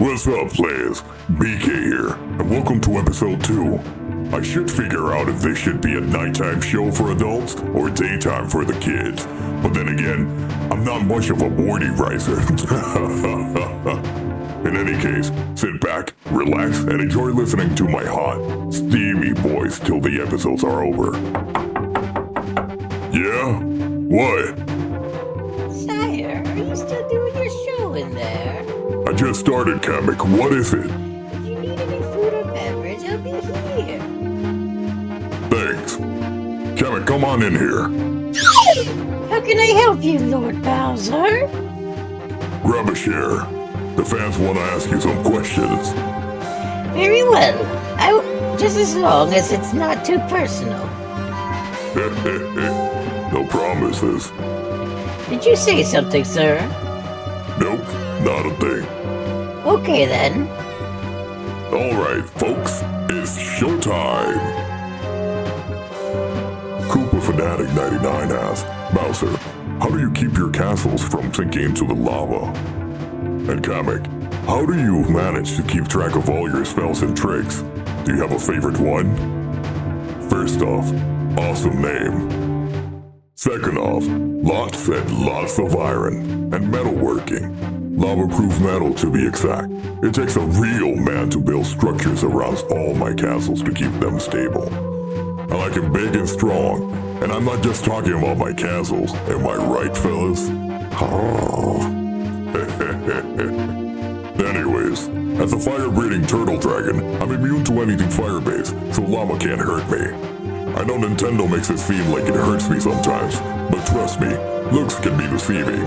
What's up, players? BK here, and welcome to episode 2. I should figure out if this should be a nighttime show for adults or daytime for the kids. But then again, I'm not much of a morning riser. In any case, sit back, relax, and enjoy listening to my hot, steamy voice till the episodes are over. Yeah? What? Sire, are you still doing your show in there? I just started, Kamek. What is it? If you need any food or beverage, I'll be here. Thanks. Kamek, come on in here. How can I help you, Lord Bowser? Grab a chair. The fans want to ask you some questions. Very well. Just as long as it's not too personal. No promises. Did you say something, sir? Nope, not a thing. Okay, then. Alright, folks, it's showtime! Koopa Fanatic 99 asks, Bowser, how do you keep your castles from sinking into the lava? And Kamek, how do you manage to keep track of all your spells and tricks? Do you have a favorite one? First off, awesome name. Second off, lots and lots of iron and metalworking. Lava-proof metal to be exact. It takes a real man to build structures around all my castles to keep them stable. I like them big and strong, and I'm not just talking about my castles. Am I right, fellas? Anyways, as a fire-breathing turtle dragon, I'm immune to anything fire-based, so lava can't hurt me. I know Nintendo makes it seem like it hurts me sometimes, but trust me, looks can be deceiving.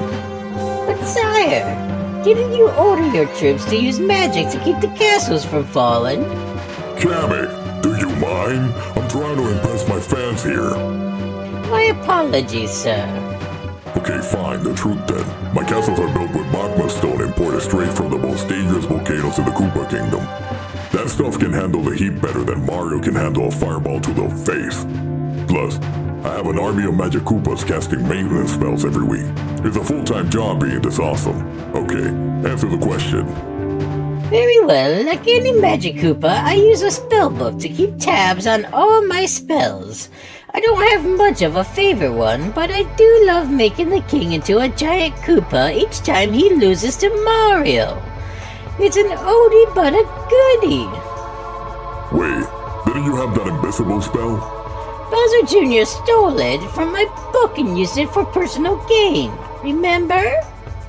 But sire, didn't you order your troops to use magic to keep the castles from falling? Kamek, do you mind? I'm trying to impress my fans here. My apologies, sir. Okay, fine, the truth then. My castles are built with magma stone imported straight from the most dangerous volcanoes in the Koopa Kingdom. That stuff can handle the heat better than Mario can handle a fireball to the face. Plus, I have an army of magic Koopas casting maintenance spells every week. It's a full-time job being this awesome. Okay, answer the question. Very well, like any magic Koopa, I use a spell book to keep tabs on all my spells. I don't have much of a favorite one, but I do love making the king into a giant Koopa each time he loses to Mario. It's an oldie but a goodie. Wait, didn't you have that invisible spell? Bowser Jr. stole it from my book and used it for personal gain. Remember?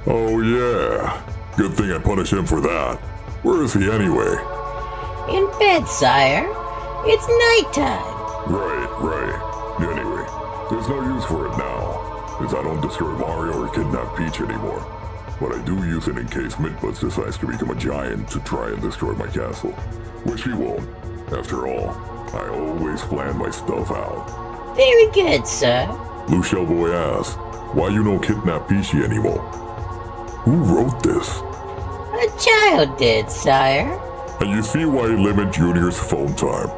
Oh yeah. Good thing I punished him for that. Where is he anyway? In bed, sire. It's nighttime. Right. Anyway, there's no use for it now, as I don't destroy Mario or kidnap Peach anymore. But I do use it in case Midbutts decides to become a giant to try and destroy my castle. Which he won't. After all, I always plan my stuff out. Very good, sir. Luciel Boy asks, why you don't kidnap Peachy anymore? Who wrote this? A child did, sire. And you see why I limit Junior's phone time.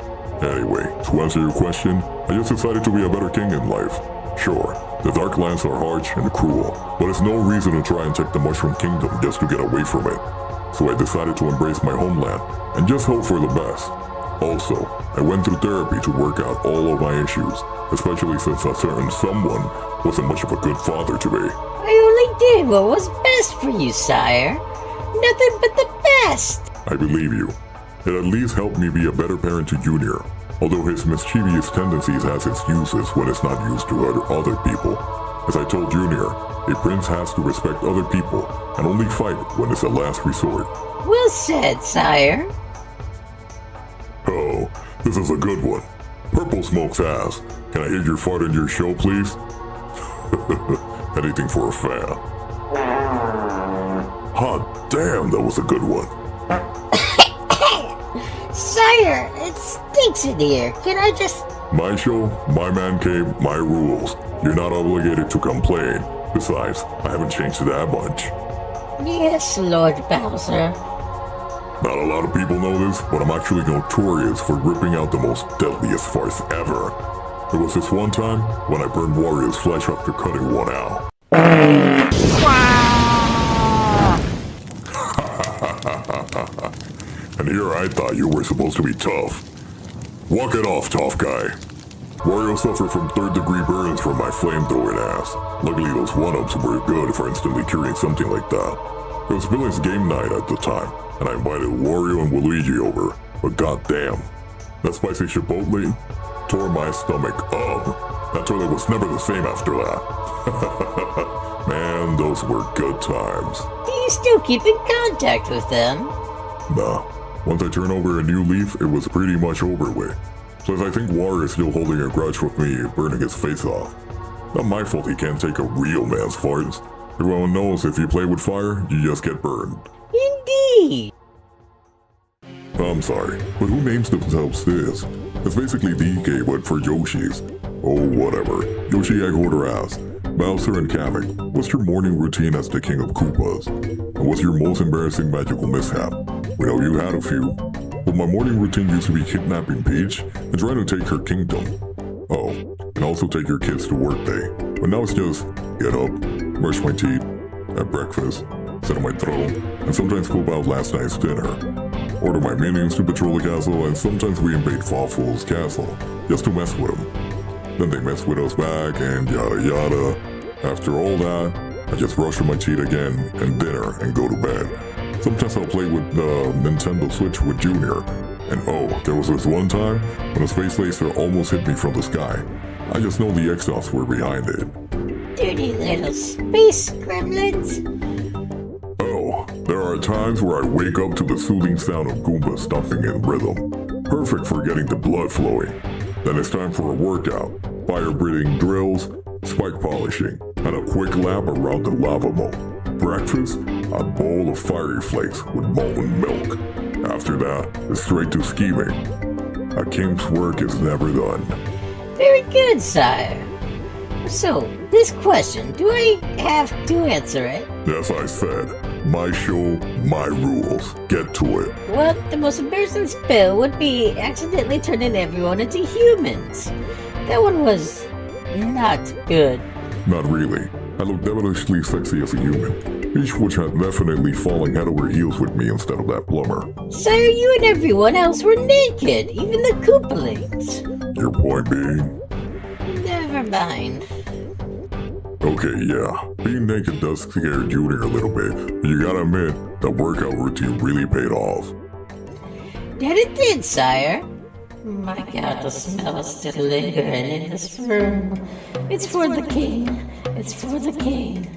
Anyway, to answer your question, I just decided to be a better king in life. Sure, the Dark Lands are harsh and cruel, but it's no reason to try and take the Mushroom Kingdom just to get away from it. So I decided to embrace my homeland and just hope for the best. Also, I went through therapy to work out all of my issues, especially since a certain someone wasn't much of a good father to me. I only did what was best for you, sire. Nothing but the best. I believe you. It at least helped me be a better parent to Junior, although his mischievous tendencies has its uses when it's not used to hurt other people. As I told Junior, a prince has to respect other people and only fight when it's a last resort. Well said, sire. Oh, this is a good one. Purple Smoke's ass. Can I hear your fart in your show, please? Anything for a fan. Hot damn, that was a good one. Sire, it stinks in here. Can I just... My show, my man cave, my rules. You're not obligated to complain. Besides, I haven't changed that much. Yes, Lord Bowser. Not a lot of people know this, but I'm actually notorious for ripping out the most deadliest farce ever. There was this one time when I burned Wario's flesh after cutting one out. And here I thought you were supposed to be tough. Walk it off, tough guy. Wario suffered from third-degree burns from my flamethrowing ass. Luckily, those one-ups were good for instantly curing something like that. It was Billy's game night at the time, and I invited Wario and Luigi over. But goddamn, that spicy chipotle tore my stomach up. That toilet was never the same after that. Man, those were good times. Do you still keep in contact with them? Nah, once I turned over a new leaf, it was pretty much over with. Plus, I think Wario is still holding a grudge with me, burning his face off. Not my fault he can't take a real man's farts. Everyone knows if you play with fire, you just get burned. Indeed. I'm sorry, but who names themselves this? It's basically DK, but for Yoshi's. Oh, whatever. Yoshi Egg asked, Bowser and Kamek, what's your morning routine as the King of Koopas? And what's your most embarrassing magical mishap? We know you had a few. But my morning routine used to be kidnapping Peach and trying to take her kingdom. Oh, and also take your kids to work day. But now it's just get up, brush my teeth, have breakfast, sit on my throne, and sometimes scope out last night's dinner. Order my minions to patrol the castle, and sometimes we invade Fawful's castle, just to mess with them. Then they mess with us back, and yada yada. After all that, I just brush my teeth again, and dinner, and go to bed. Sometimes I'll play with the Nintendo Switch with Junior. And oh, there was this one time when a space laser almost hit me from the sky. I just know the exhausts were behind it. Dirty little space gremlins. Oh, there are times where I wake up to the soothing sound of Goombas stomping in rhythm. Perfect for getting the blood flowing. Then it's time for a workout. Fire-breathing drills, spike polishing, and a quick lap around the lava moat. Breakfast, a bowl of fiery flakes with molten milk. After that, it's straight to scheming. A king's work is never done. Very good, sire. So, this question, do I have to answer it? As I said, my show, my rules. Get to it. Well, the most embarrassing spell would be accidentally turning everyone into humans. That one was not good. Not really. I look devilishly sexy as a human. Peach would have definitely fallen head over heels with me instead of that plumber. Sire, you and everyone else were naked, even the Koopalings. Your point being? Never mind. Okay, yeah. Being naked does scare Junior a little bit, but you gotta admit, the workout routine really paid off. That it did, sire. My god, the smell is still lingering in this room. It's for the king. It's for the king.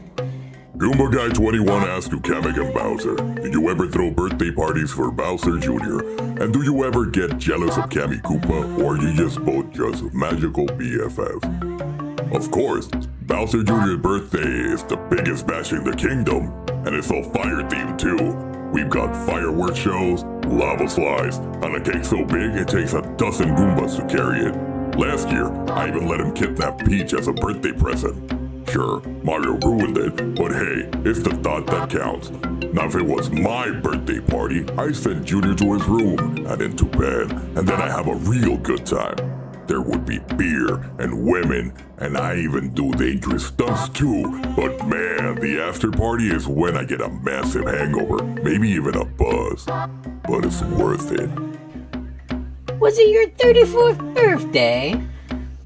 Goomba Guy 21 asked to Kamek and Bowser, did you ever throw birthday parties for Bowser Jr.? And do you ever get jealous of Kammy Koopa, or you just both just magical BFFs? Of course, Bowser Jr.'s birthday is the biggest bash in the kingdom, and it's all fire themed too. We've got fireworks shows, lava slides, and a cake so big it takes a dozen Goombas to carry it. Last year, I even let him kidnap Peach as a birthday present. Sure, Mario ruined it, but hey, it's the thought that counts. Now if it was my birthday party, I'd send Junior to his room and into bed, and then I have a real good time. There would be beer and women, and I even do dangerous stunts too. But man, the after party is when I get a massive hangover, maybe even a buzz. But it's worth it. Was it your 34th birthday?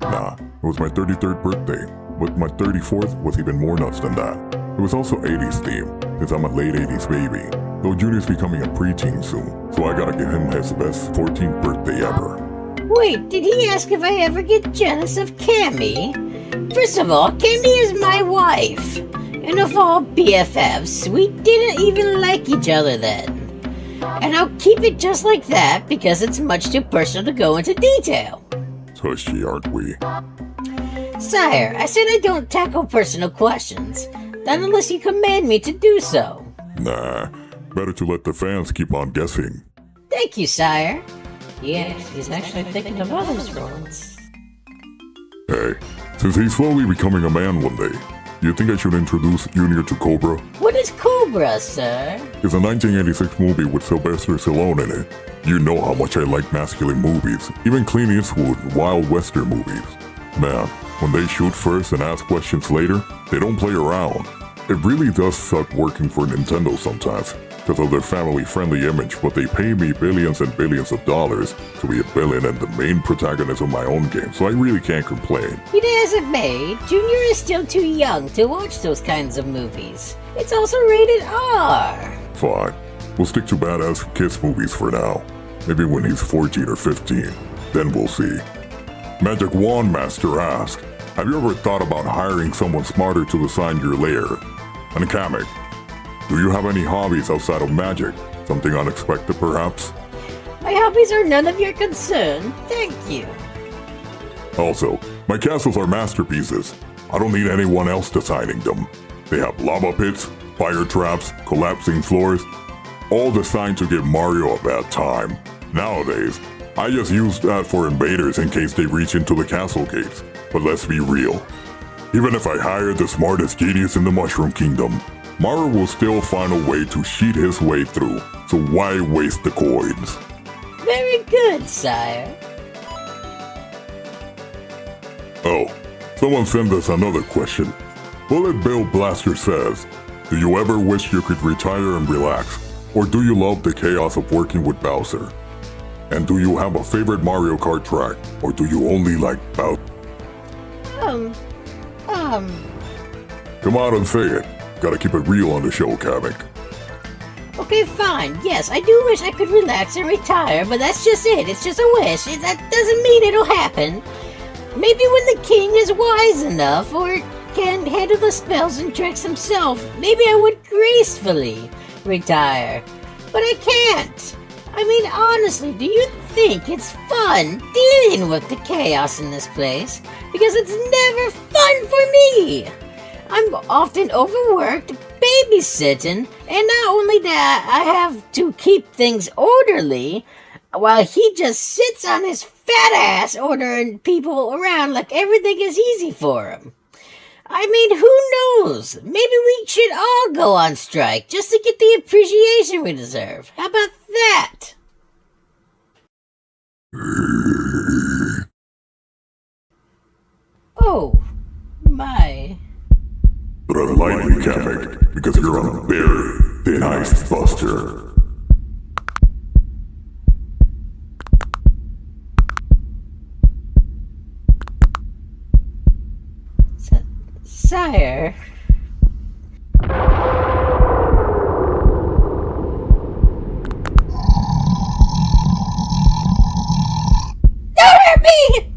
Nah, it was my 33rd birthday. But my 34th was even more nuts than that. It was also 80s themed, since I'm a late 80s baby. Though Junior's becoming a preteen soon, so I gotta give him his best 14th birthday ever. Wait, did he ask if I ever get jealous of Cammy? First of all, Cammy is my wife. And of all BFFs, we didn't even like each other then. And I'll keep it just like that because it's much too personal to go into detail. Tushy, aren't we? Sire, I said I don't tackle personal questions. Not unless you command me to do so. Nah, better to let the fans keep on guessing. Thank you, sire. Yes, he's actually thinking of others' roles. Hey, since he's slowly becoming a man one day, do you think I should introduce Junior to Cobra? What is Cobra, sir? It's a 1986 movie with Sylvester Stallone in it. You know how much I like masculine movies, even Clint Eastwood Wild Western movies. Man, when they shoot first and ask questions later, they don't play around. It really does suck working for Nintendo sometimes. because of their family-friendly image, but they pay me billions and billions of dollars to be a villain and the main protagonist of my own game, so I really can't complain. It hasn't made. Junior is still too young to watch those kinds of movies. It's also rated R. Fine. We'll stick to badass kids movies for now. Maybe when he's 14 or 15. Then we'll see. Magic Wand Master asks, have you ever thought about hiring someone smarter to design your lair? And Kamek, do you have any hobbies outside of magic? Something unexpected, perhaps? My hobbies are none of your concern. Thank you. Also, my castles are masterpieces. I don't need anyone else designing them. They have lava pits, fire traps, collapsing floors, all designed to give Mario a bad time. Nowadays, I just use that for invaders in case they reach into the castle gates. But let's be real. Even if I hire the smartest genius in the Mushroom Kingdom, Mario will still find a way to cheat his way through, so why waste the coins? Very good, sire. Oh, someone sent us another question. Bullet Bill Blaster says, do you ever wish you could retire and relax? Or do you love the chaos of working with Bowser? And do you have a favorite Mario Kart track? Or do you only like Bowser? Come out and say it. Gotta keep it real on the show, Kamek. Okay, fine. Yes, I do wish I could relax and retire, but that's just it. It's just a wish. That doesn't mean it'll happen. Maybe when the king is wise enough or can handle the spells and tricks himself, maybe I would gracefully retire. But I can't. I mean, honestly, do you think it's fun dealing with the chaos in this place? Because it's never fun for me. I'm often overworked, babysitting, and not only that, I have to keep things orderly, while he just sits on his fat ass ordering people around like everything is easy for him. I mean, who knows? Maybe we should all go on strike just to get the appreciation we deserve. How about that? Oh, my. But I like you, Kamek, because you're a very thin ice buster. Sire. Don't hurt me!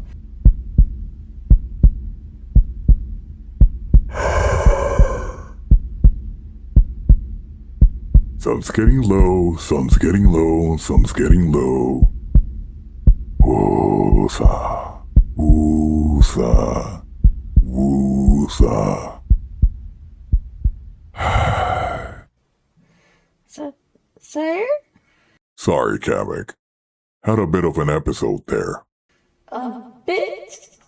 Sun's getting low, sun's getting low, sun's getting low. Woosa, woosa, woosa. Sire? Sorry, Kamek. Had a bit of an episode there. A bit?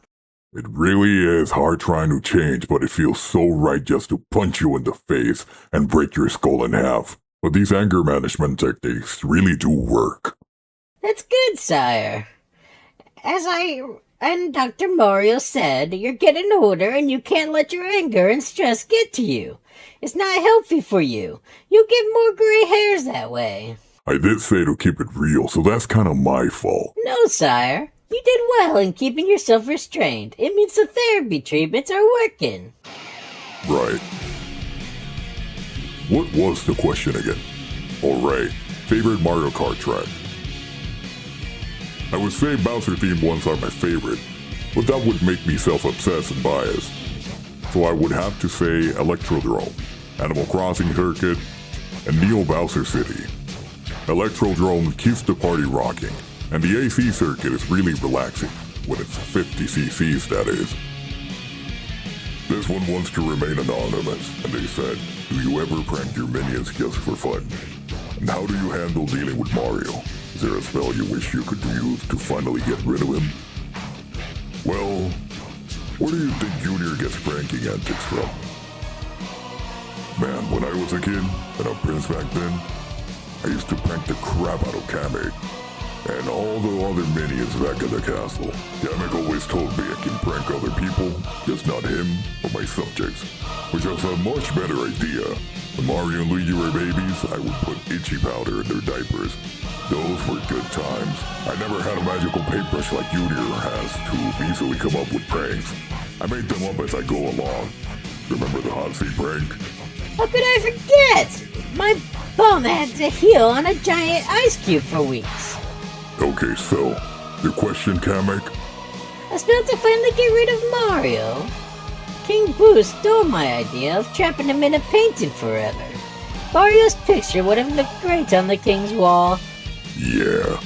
It really is hard trying to change, but it feels so right just to punch you in the face and break your skull in half. But these anger management techniques really do work. That's good, sire. As and Dr. Mario said, you're getting older and you can't let your anger and stress get to you. It's not healthy for you. You'll get more gray hairs that way. I did say to keep it real, so that's kind of my fault. No, sire. You did well in keeping yourself restrained. It means the therapy treatments are working. Right. What was the question again? Alright, favorite Mario Kart track. I would say Bowser-themed ones are my favorite, but that would make me self-obsessed and biased. So I would have to say Electrodrome, Animal Crossing Circuit, and Neo Bowser City. Electrodrome keeps the party rocking, and the AC circuit is really relaxing, when it's 50 cc's that is. This one wants to remain anonymous, and they said, do you ever prank your minions just for fun? And how do you handle dealing with Mario? Is there a spell you wish you could use to finally get rid of him? Well, where do you think Junior gets pranking antics from? Man, when I was a kid, and a prince back then, I used to prank the crap out of Kamek. and all the other minions back at the castle. Kamek always told me I can prank other people, just not him or my subjects, which was a much better idea. When Mario and Luigi were babies, I would put itchy powder in their diapers. Those were good times. I never had a magical paintbrush like Junior has to easily come up with pranks. I made them up as I go along. Remember the hot seat prank? How could I forget? My bum had to heal on a giant ice cube for weeks. Okay, so, your question, Kamek? I spelled to finally get rid of Mario. King Boo stole my idea of trapping him in a painting forever. Mario's picture would have looked great on the king's wall. Yeah.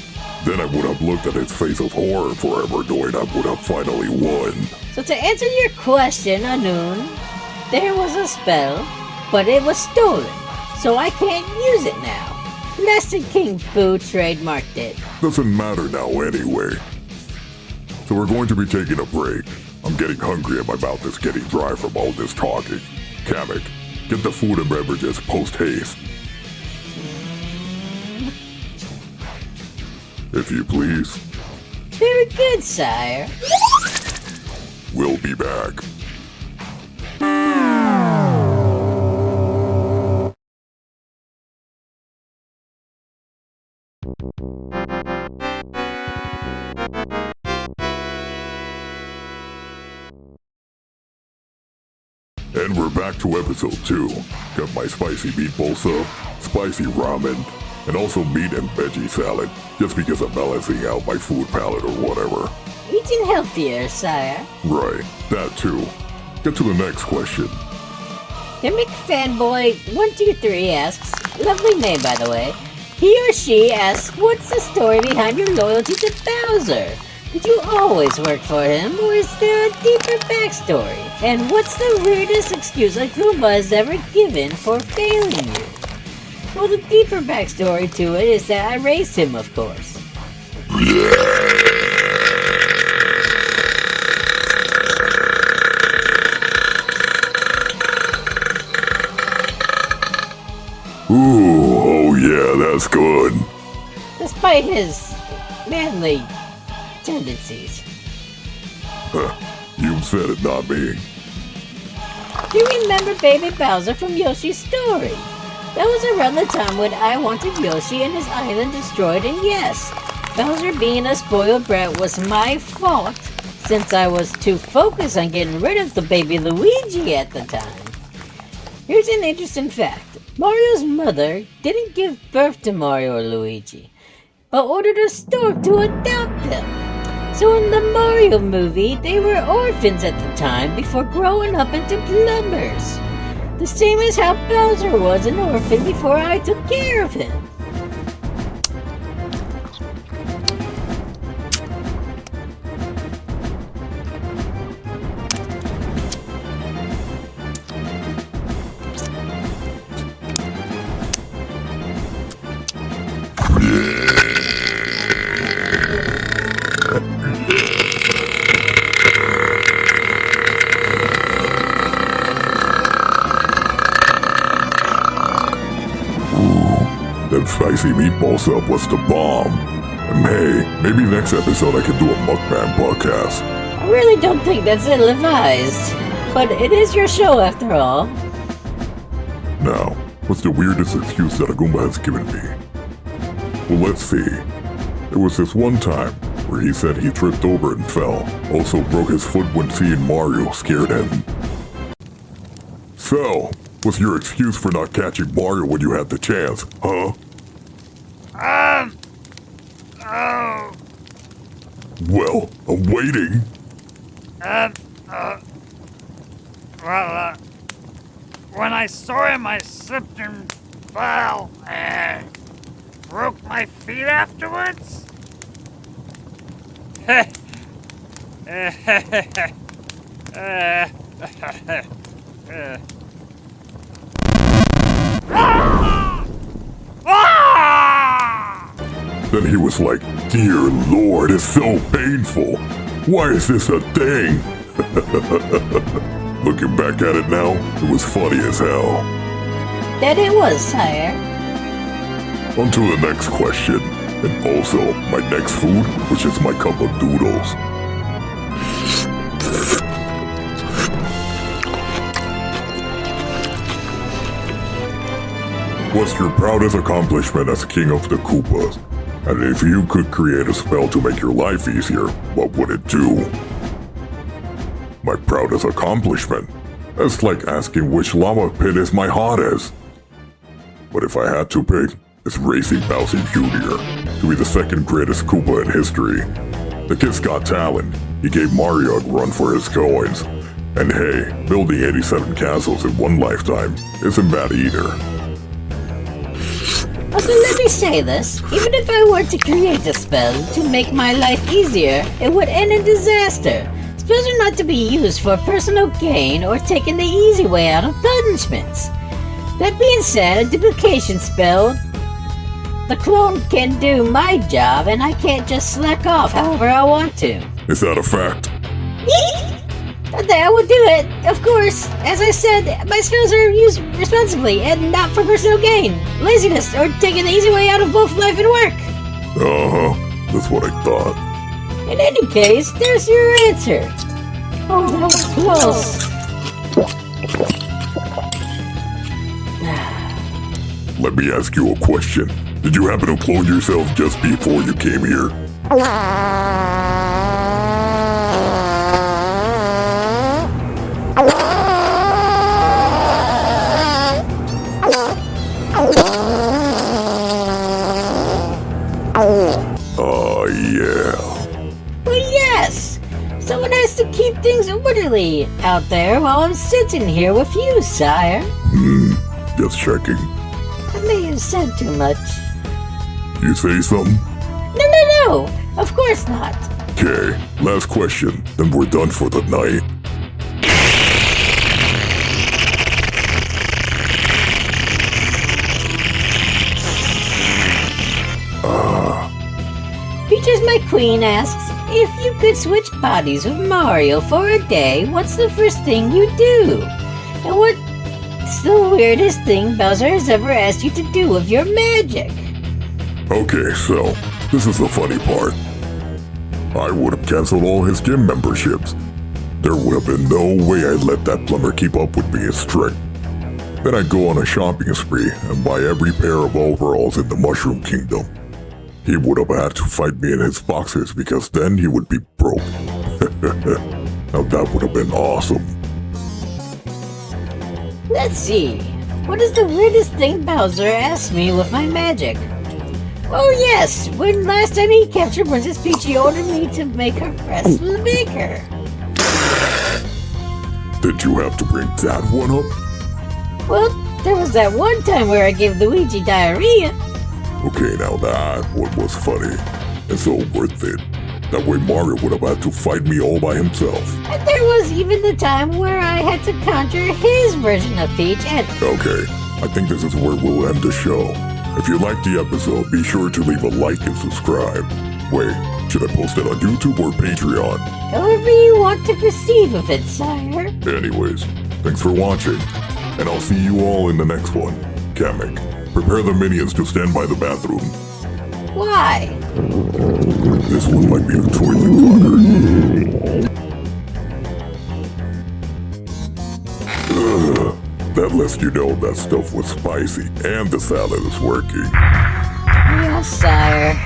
Then I would have looked at its face of horror forever knowing I would have finally won. So to answer your question, Anoon, there was a spell, but it was stolen, so I can't use it now. Master King Boo trademarked it. Doesn't matter now anyway. So we're going to be taking a break. I'm getting hungry and my mouth is getting dry from all this talking. Kamek, get the food and beverages post-haste. If you please. Very good, sire. We'll be back. And we're back to episode 2. Got my spicy meatball sub, spicy ramen, and also meat and veggie salad, just because I'm balancing out my food palette or whatever. Eating healthier, sire. Right, that too. Get to the next question. Kamek Fanboy 123 asks, lovely name by the way, he or she asks, what's the story behind your loyalty to Bowser? Did you always work for him, or is there a deeper backstory? And what's the weirdest excuse a Goomba has ever given for failing you? Well, the deeper backstory to it is that I raised him, of course. Ooh, oh yeah, that's good. Despite his manly tendencies. You said it, not me. Do you remember Baby Bowser from Yoshi's story? That was around the time when I wanted Yoshi and his island destroyed, and yes, Bowser being a spoiled brat was my fault, since I was too focused on getting rid of the baby Luigi at the time. Here's an interesting fact. Mario's mother didn't give birth to Mario or Luigi, but ordered a store to adopt them. So in the Mario movie, they were orphans at the time before growing up into plumbers. The same as how Bowser was an orphan before I took care of him. That spicy meatball sub was the bomb. And hey, maybe next episode I can do a mukbang podcast. I really don't think that's ill-advised, but it is your show after all. Now, what's the weirdest excuse that a Goomba has given me? Well, let's see. There was this one time where he said he tripped over and fell, also broke his foot when seeing Mario scared him. So, what's your excuse for not catching Mario when you had the chance, huh? Well, I'm waiting. When I saw him, I slipped and fell and broke my feet afterwards. Then he was like, "Dear Lord, it's so painful. Why is this a thing?" Looking back at it now, it was funny as hell. That it was, sire. On to the next question. And also, my next food, which is my cup of doodles. What's your proudest accomplishment as king of the Koopas? And if you could create a spell to make your life easier, what would it do? My proudest accomplishment? That's like asking which lava pit is my hottest. But if I had to pick, it's racing Bowser Jr. to be the second greatest Koopa in history. The kid's got talent. He gave Mario a run for his coins. And hey, building 87 castles in one lifetime isn't bad either. Also, let me say this. Even if I were to create a spell to make my life easier, it would end in disaster. Spells are not to be used for personal gain or taking the easy way out of punishments. That being said, a duplication spell, the clone can do my job and I can't just slack off however I want to. Is that a fact? I would do it, of course. As I said, my spells are used responsibly and not for personal gain, laziness, or taking the easy way out of both life and work. Uh-huh, that's what I thought. In any case, there's your answer. Oh, that was close. Let me ask you a question. Did you happen to clone yourself just before you came here? Yeah. Well, yes. Someone has to keep things orderly out there while I'm sitting here with you, sire. Just checking. I may have said too much. You say something? No. Of course not. Okay, last question, then we're done for the night. Peaches My Queen asks, if you could switch bodies with Mario for a day, what's the first thing you do? And what's the weirdest thing Bowser has ever asked you to do with your magic? Okay, so, this is the funny part. I would have canceled all his gym memberships. There would have been no way I'd let that plumber keep up with me as strict. Then I'd go on a shopping spree and buy every pair of overalls in the Mushroom Kingdom. He would have had to fight me in his boxers because then he would be broke. Now that would have been awesome. Let's see. What is the weirdest thing Bowser asked me with my magic? Oh yes, when last time he captured Princess Peach, he ordered me to make her breasts bigger. Did you have to bring that one up? Well, there was that one time where I gave Luigi diarrhea. Okay, now that one was funny, and so worth it. That way Mario would have had to fight me all by himself. And there was even the time where I had to conjure his version of Peach and... Okay, I think this is where we'll end the show. If you liked the episode, be sure to leave a like and subscribe. Wait, should I post it on YouTube or Patreon? However you want to proceed with it, sire. Anyways, thanks for watching, and I'll see you all in the next one. Kamek, prepare the minions to stand by the bathroom. Why? This one might be a toilet blocker. That lets you know that stuff was spicy and the salad is working. Yes, sire.